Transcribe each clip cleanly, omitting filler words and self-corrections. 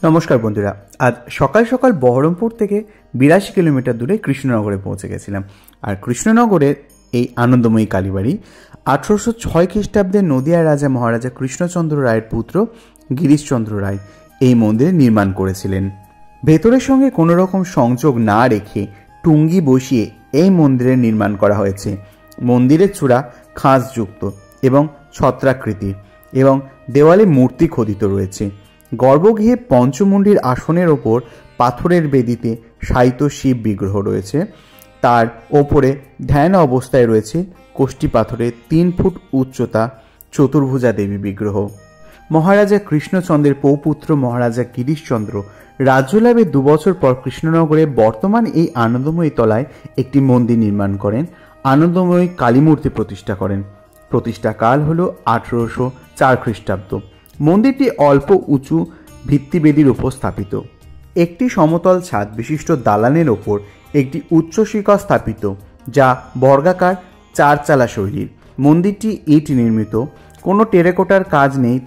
নমস্কার বন্ধুরা, আজ সকাল সকাল বহরমপুর থেকে 82 কিলোমিটার দূরে কৃষ্ণনগরে পৌঁছে গেছিলাম। আর কৃষ্ণনগরের এই আনন্দময়ী কালীবাড়ি 1806 খ্রিস্টাব্দে নদিয়ার রাজা মহারাজা কৃষ্ণচন্দ্র রায়ের পুত্র গিরিশচন্দ্র রায় এই মন্দির নির্মাণ করেছিলেন। ভেতরের সঙ্গে কোনো রকম সংযোগ না রেখে টুঙ্গি বসিয়ে এই মন্দিরের নির্মাণ করা হয়েছে। মন্দিরের চূড়া খাঁজযুক্ত এবং ছত্রাকৃতির এবং দেওয়ালে মূর্তি খোদিত রয়েছে। গর্ভগৃহে পঞ্চমুণ্ডির আসনের ওপর পাথরের বেদিতে শায়িত শিব বিগ্রহ রয়েছে। তার ওপরে ধ্যান অবস্থায় রয়েছে কোষ্ঠী পাথরের 3 ফুট উচ্চতা চতুর্ভুজা দেবী বিগ্রহ। মহারাজা কৃষ্ণচন্দ্রের পৌপুত্র মহারাজা গিরিশচন্দ্র রাজ্যলাভের 2 বছর পর কৃষ্ণনগরে বর্তমান এই আনন্দময়ী তলায় একটি মন্দির নির্মাণ করেন। আনন্দময়ী কালীমূর্তি প্রতিষ্ঠা করেন। প্রতিষ্ঠাকাল হল 1804 খ্রিস্টাব্দ। মন্দিরটি অল্প উঁচু ভিত্তিবেদির উপর স্থাপিত। একটি সমতল ছাদ বিশিষ্ট দালানের ওপর একটি উচ্চ শিখর স্থাপিত, যা বর্গাকার 4 চালা শৈলীর। মন্দিরটি ইট নির্মিত, কোনো টেরাকোটার কাজ নেই।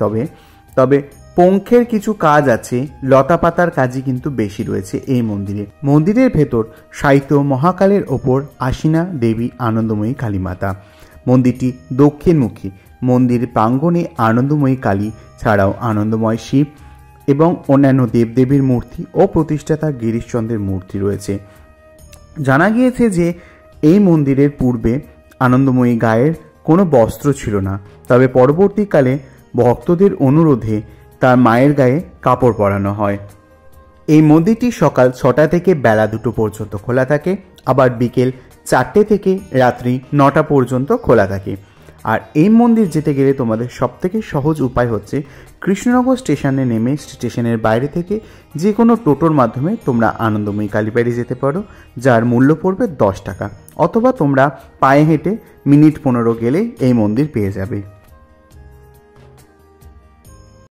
তবে পঙ্খের কিছু কাজ আছে, লতা পাতার কাজই কিন্তু বেশি রয়েছে এই মন্দিরে। মন্দিরের ভেতর শায়িত মহাকালের ওপর আসীনা দেবী আনন্দময়ী কালীমাতা। মন্দিরটি দক্ষিণমুখী। মন্দির প্রাঙ্গণে আনন্দময়ী কালী ছাড়াও আনন্দময় শিব এবং অন্যান্য দেবদেবীর মূর্তি ও প্রতিষ্ঠাতা গিরিশচন্দ্রের মূর্তি রয়েছে। জানা গিয়েছে যে এই মন্দিরের পূর্বে আনন্দময়ী গায়ের কোনো বস্ত্র ছিল না, তবে পরবর্তীকালে ভক্তদের অনুরোধে তার মায়ের গায়ে কাপড় পরানো হয়। এই মন্দিরটি সকাল 6টা থেকে বেলা 2টো পর্যন্ত খোলা থাকে, আবার বিকেল 4টে থেকে রাত্রি 9টা পর্যন্ত খোলা থাকে। আর এই মন্দির যেতে গেলে তোমাদের সবথেকে সহজ উপায় হচ্ছে কৃষ্ণনগর স্টেশনে নেমে স্টেশনের বাইরে থেকে যে কোনো টোটোর মাধ্যমে তোমরা আনন্দময়ী কালীবাড়ি যেতে পারো, যার মূল্য পড়বে 10 টাকা, অথবা তোমরা পায়ে হেঁটে মিনিট 15 গেলে এই মন্দির পেয়ে যাবে।